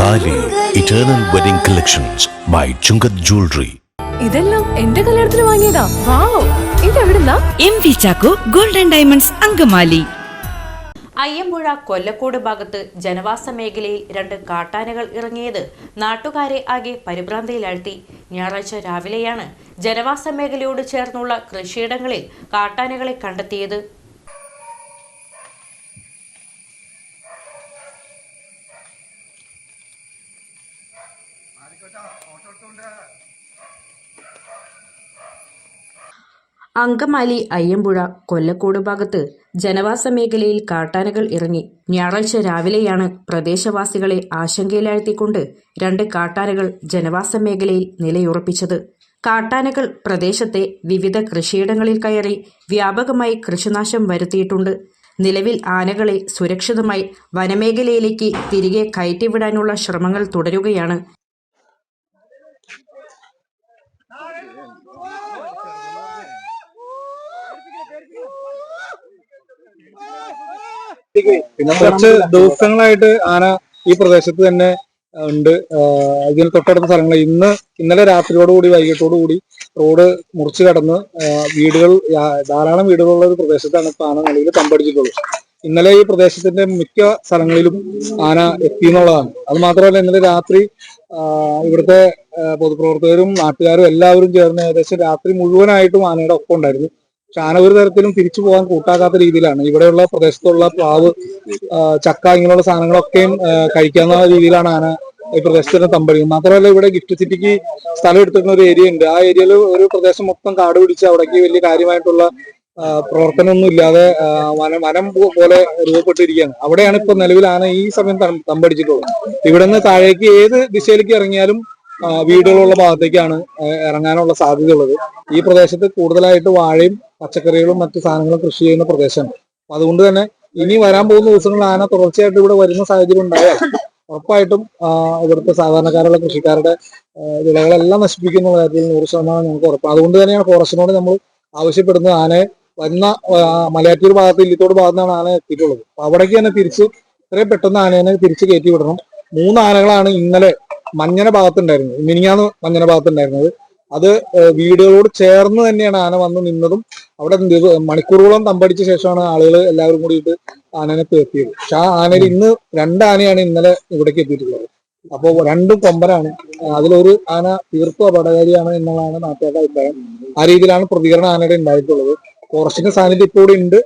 താലി eternal wedding collections by Chungath jewellery. ഇതെല്ലാം എന്റെ കല്യാണത്തിന് വാങ്ങിയതാ. വാവ്, ഇതെവിടുന്നാ? MV Chacko golden diamonds Angamaly. Ayyampuzha Kollakode ഭാഗത്ത് ജനവാസ മേഖലയിൽ 2 കാട്ടാനകൾ ഇറങ്ങിയത് നാട്ടുകാരെ ആകെ പരിഭ്രാന്തിയിലാഴ്ത്തി. ഞായറാഴ്ച രാവിലെയാണ് ജനവാസ മേഖലയോട് ചേർന്നുള്ള കൃഷിയിടങ്ങളിൽ കാട്ടാനകളെ കണ്ടെത്തിയത്. അങ്കമാലി അയ്യമ്പുഴ കൊല്ലക്കോട് ഭാഗത്ത് ജനവാസ മേഖലയിൽ കാട്ടാനകൾ ഇറങ്ങി. ഞായറാഴ്ച രാവിലെയാണ് പ്രദേശവാസികളെ ആശങ്കയിലാഴ്ത്തിക്കൊണ്ട് 2 കാട്ടാനകൾ ജനവാസ മേഖലയിൽ നിലയുറപ്പിച്ചത്. കാട്ടാനകൾ പ്രദേശത്തെ വിവിധ കൃഷിയിടങ്ങളിൽ കയറി വ്യാപകമായി കൃഷിനാശം വരുത്തിയിട്ടുണ്ട്. നിലവിൽ ആനകളെ സുരക്ഷിതമായി വനമേഖലയിലേക്ക് തിരികെ കയറ്റിവിടാനുള്ള ശ്രമങ്ങൾ തുടരുകയാണ്. പിന്നെ കുറച്ച് ദിവസങ്ങളായിട്ട് ആന ഈ പ്രദേശത്ത് തന്നെ ഉണ്ട്. ഇതിന് തൊട്ടടുത്ത സ്ഥലങ്ങൾ ഇന്നലെ രാത്രിയോടുകൂടി വൈകിട്ടോടുകൂടി റോഡ് മുറിച്ചു കടന്ന് ധാരാളം വീടുകളുള്ള ഒരു പ്രദേശത്താണ് ഇപ്പൊ ആന നിലവിൽ തമ്പടിച്ചിട്ടുള്ളത്. ഇന്നലെ ഈ പ്രദേശത്തിന്റെ മിക്ക സ്ഥലങ്ങളിലും ആന എത്തി എന്നുള്ളതാണ്. അത് മാത്രമല്ല ഇന്നലെ രാത്രി ഇവിടുത്തെ പൊതുപ്രവർത്തകരും നാട്ടുകാരും എല്ലാവരും ചേർന്ന് ഏകദേശം രാത്രി മുഴുവനായിട്ടും ആനയുടെ ഒപ്പം ഉണ്ടായിരുന്നു. പക്ഷെ ആന ഒരു തരത്തിലും തിരിച്ചു പോകാൻ കൂട്ടാക്കാത്ത രീതിയിലാണ് ഇവിടെയുള്ള പ്രദേശത്തുള്ള പ്ലാവ്, ചക്ക ഇങ്ങനെയുള്ള സാധനങ്ങളൊക്കെയും കഴിക്കാവുന്ന രീതിയിലാണ് ആന ഈ പ്രദേശത്തിന് തമ്പടിക്കുന്നത്. മാത്രമല്ല ഇവിടെ ഗിഫ്റ്റ് സിറ്റിക്ക് സ്ഥലം എടുത്തിരുന്ന ഒരു ഏരിയ ഉണ്ട്. ആ ഏരിയയിൽ ഒരു പ്രദേശം മൊത്തം കാട് പിടിച്ച് അവിടേക്ക് വലിയ കാര്യമായിട്ടുള്ള പ്രവർത്തനമൊന്നും ഇല്ലാതെ വനം പോലെ രൂപപ്പെട്ടിരിക്കുകയാണ്. അവിടെയാണ് ഇപ്പൊ നിലവിൽ ആന ഈ സമയം തമ്പടിച്ചിട്ടുള്ളത്. ഇവിടെ നിന്ന് താഴേക്ക് ഏത് ദിശയിലേക്ക് ഇറങ്ങിയാലും വീടുകളുള്ള ഭാഗത്തേക്കാണ് ഇറങ്ങാനുള്ള സാധ്യതയുള്ളത്. ഈ പ്രദേശത്ത് കൂടുതലായിട്ട് വാഴയും പച്ചക്കറികളും മറ്റു സാധനങ്ങളും കൃഷി ചെയ്യുന്ന പ്രദേശമാണ്. അതുകൊണ്ട് തന്നെ ഇനി വരാൻ പോകുന്ന ദിവസങ്ങളിൽ ആന തുടർച്ചയായിട്ട് ഇവിടെ വരുന്ന സാഹചര്യം ഉണ്ടായാൽ ഉറപ്പായിട്ടും ഇവിടുത്തെ സാധാരണക്കാരുള്ള കൃഷിക്കാരുടെ വിളകളെല്ലാം നശിപ്പിക്കുന്ന കാര്യത്തിൽ 100% നമുക്ക് ഉറപ്പാണ്. അതുകൊണ്ട് തന്നെയാണ് ഫോറസ്റ്റിനോട് നമ്മൾ ആവശ്യപ്പെടുന്നത് ആനയെ വരുന്ന മലയാറ്റൂർ ഭാഗത്ത് ഇല്ലിത്തോട് ഭാഗത്താണ് ആന എത്തിയിട്ടുള്ളത്. അപ്പൊ അവിടേക്ക് തന്നെ ഇത്രയും പെട്ടെന്ന് ആനയെ തിരിച്ച് കയറ്റി വിടണം. 3 ആനകളാണ് ഇന്നലെ മഞ്ഞന ഭാഗത്തുണ്ടായിരുന്നത്, മിനിഞ്ഞാന്ന് മഞ്ഞന ഭാഗത്തുണ്ടായിരുന്നത്. അത് വീടുകളോട് ചേർന്ന് തന്നെയാണ് ആന വന്ന് നിന്നതും. അവിടെ മണിക്കൂറുകളോളം തമ്പടിച്ച ശേഷമാണ് ആളുകൾ എല്ലാവരും കൂടിയിട്ട് ആനനെ എത്തിയത്. പക്ഷെ ആ ആനയിൽ ഇന്ന് 2 ആനയാണ് ഇന്നലെ ഇവിടേക്ക് എത്തിയിട്ടുള്ളത്. അപ്പോൾ 2 കൊമ്പനാണ്. അതിലൊരു ആന തീർത്തും അപകടകാരിയാണ് എന്നുള്ളതാണ് നാട്ടുകാരുടെ അഭിപ്രായം. ആ രീതിയിലാണ് പ്രതികരണം ആനയുടെ ഉണ്ടായിട്ടുള്ളത്. ഫോറസ്റ്റിന്റെ സാന്നിധ്യം ഇപ്പോൾ ഇവിടെ ഉണ്ട്.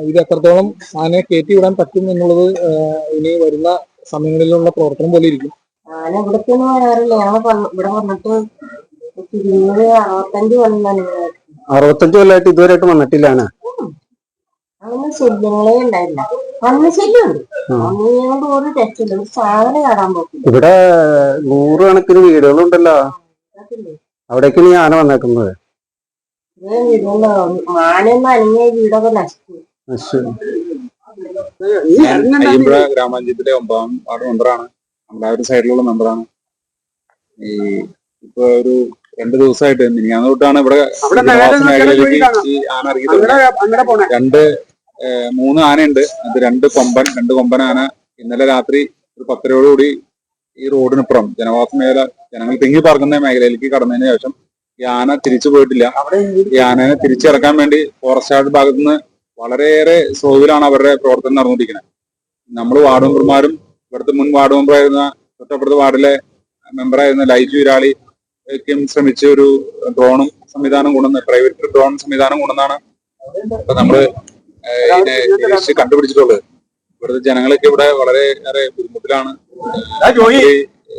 ഇത് എത്രത്തോളം ആനയെ കയറ്റി വിടാൻ പറ്റും എന്നുള്ളത് ഇനി വരുന്ന സമയങ്ങളിലുള്ള പ്രവർത്തനം പോലെ ഇരിക്കും. ആന ഇവിടത്തൊന്നും വരാറില്ല. ഞങ്ങൾ ഇവിടെ വന്നിട്ട് 65 കൊല്ലമായിട്ട് ഇതുവരെയായിട്ട് വന്നിട്ടില്ല ആന. അങ്ങനെ ശല്യങ്ങളേ ഉണ്ടായില്ല. വന്ന ശല്യമുണ്ട്. വന്നതുകൊണ്ട് ഒരു രക്ഷയില്ല. ഒരു സാധനം കാണാൻ പറ്റില്ല. ഇവിടെ 100 കണക്കിന് വീടുകളുണ്ടല്ലോ. അവിടേക്ക് നീ ആന വന്നേക്കുന്നത്? ആനയൊന്നും അനങ്ങിയ വീടൊക്കെ നശിച്ചു. അയ്യമ്പുഴ ഗ്രാമപഞ്ചായത്തിലെ 9ാം വാർഡ് മെമ്പറാണ്. നമ്മുടെ ആ ഒരു സൈഡിലുള്ള മെമ്പറാണ്. ഇപ്പൊ ഒരു 2 ദിവസമായിട്ട് മിനിഞ്ഞാന്ന് തൊട്ടാണ് ഇവിടെ മേഖലയിലേക്ക് ഈ ആന ഇറങ്ങിയിട്ടുള്ളത്. 3 ആനയുണ്ട്. അത് 2 കൊമ്പൻ ആന ഇന്നലെ രാത്രി ഒരു 10:00 ഈ റോഡിനിപ്പുറം ജനവാസ മേഖല ജനങ്ങൾ തിങ്ങി പറക്കുന്ന മേഖലയിലേക്ക് കടന്നതിന് ശേഷം ഈ ആന തിരിച്ചു പോയിട്ടില്ല. ഈ ആനയെ തിരിച്ചിറക്കാൻ വേണ്ടി ഫോറസ്റ്റ് ഗാർഡ് ഭാഗത്തു നിന്ന് വളരെയേറെ സ്ലോവിലാണ് അവരുടെ പ്രവർത്തനം നടന്നുകൊണ്ടിരിക്കുന്നത്. നമ്മൾ വാർഡ് മെമ്പർമാരും ഇവിടുത്തെ മുൻ വാർഡ് മെമ്പറായിരുന്ന തൊട്ടപ്പുറത്തെ വാർഡിലെ മെമ്പറായിരുന്ന ലൈജു ഇരാളി ശ്രമിച്ച ഒരു ഡ്രോണും സംവിധാനം കൊണ്ടുവന്ന് പ്രൈവറ്റ് ഡ്രോൺ സംവിധാനം കൊണ്ടുവന്നാണ് ഇപ്പൊ നമ്മള് ഇതിനെ കണ്ടുപിടിച്ചിട്ടുള്ളത്. ഇവിടുത്തെ ജനങ്ങളൊക്കെ ഇവിടെ വളരെയേറെ ബുദ്ധിമുട്ടിലാണ്.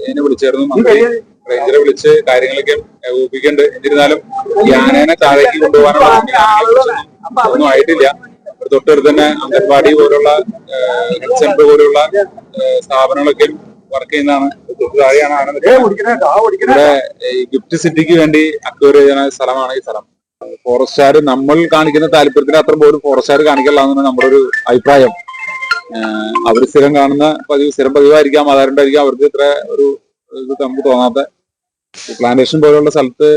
ഇതിനെ വിളിച്ചായിരുന്നു മന്ത്രി, റേഞ്ചറെ വിളിച്ച് കാര്യങ്ങളൊക്കെ ഏകോപിപ്പിക്കുന്നുണ്ട്. എന്നിരുന്നാലും ഈ ആനേനെ താഴേക്ക് കൊണ്ടുപോകാനുള്ള ഒന്നും ആയിട്ടില്ല. തൊട്ടടുത്ത് തന്നെ അംഗൻവാടി പോലുള്ള ഹെൽത്ത് സെന്റർ പോലുള്ള സ്ഥാപനങ്ങളൊക്കെ വർക്ക് ചെയ്യുന്നതാണ്. താഴെയാണ് ആന. ഇവിടെ ഗിഫ്റ്റ് സിറ്റിക്ക് വേണ്ടി അക്വയർ ചെയ്യുന്ന സ്ഥലമാണ് ഈ സ്ഥലം. ഫോറസ്റ്റുകാർ നമ്മൾ കാണിക്കുന്ന താല്പര്യത്തിന് അത്ര പോലും ഫോറസ്റ്റുകാർ കാണിക്കില്ല എന്നാണ് നമ്മുടെ ഒരു അഭിപ്രായം. അവർ സ്ഥിരം കാണുന്ന സ്ഥിരം പതിവായിരിക്കാം, അതാരുണ്ടായിരിക്കാം അവർക്ക് ഇത്ര ഒരു ഇത് നമുക്ക് തോന്നാത്ത. പ്ലാന്റേഷൻ പോലുള്ള സ്ഥലത്ത്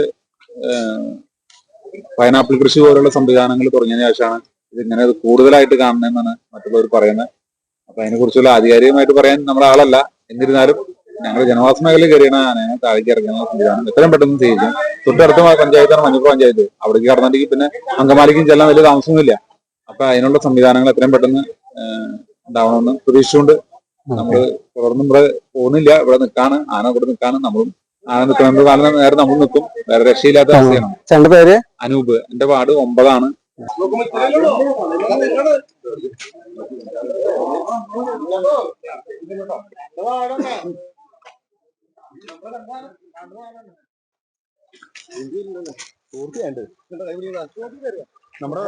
പൈനാപ്പിൾ കൃഷി പോലുള്ള സംവിധാനങ്ങൾ തുടങ്ങിയതിനു ശേഷമാണ് ഇതിങ്ങനെ കൂടുതലായിട്ട് കാണുന്നതെന്നാണ് മറ്റുള്ളവർ പറയുന്നത്. അപ്പൊ അതിനെ കുറിച്ചുള്ള ആധികാരികമായിട്ട് പറയാൻ നമ്മുടെ ആളല്ല. എന്നിരുന്നാലും ഞങ്ങളുടെ ജനവാസ മേഖലയിൽ കയറിയാണ് ആനയെ താഴേക്ക് ഇറങ്ങുന്ന സംവിധാനം എത്രയും പെട്ടെന്ന് ചെയ്യിക്കും. തൊട്ടടുത്ത പഞ്ചായത്താണ് മഞ്ഞപ്പുറ പഞ്ചായത്ത്. അവിടേക്ക് കടന്നിട്ടുണ്ടെങ്കിൽ പിന്നെ അങ്കമാലിക്കും ചെല്ലാൻ വലിയ താമസമൊന്നുമില്ല. അപ്പൊ അതിനുള്ള സംവിധാനങ്ങൾ എത്രയും പെട്ടെന്ന് ഉണ്ടാവണമെന്ന് പ്രതീക്ഷിച്ചുകൊണ്ട് നമ്മൾ തുടർന്നും ഇവിടെ പോകുന്നില്ല. ഇവിടെ നിൽക്കാണ്, ആന ഇവിടെ നിൽക്കാണ്. നമ്മളും ആന നിൽക്കുന്നത് കാലം നേരെ നമ്മൾ നിൽക്കും. വേറെ രക്ഷയില്ലാത്ത അവസ്ഥയാണ്. ചേട്ടന്റെ പേര്? അനൂപ്. എന്റെ വാർഡ് 9 നമ്മുടെ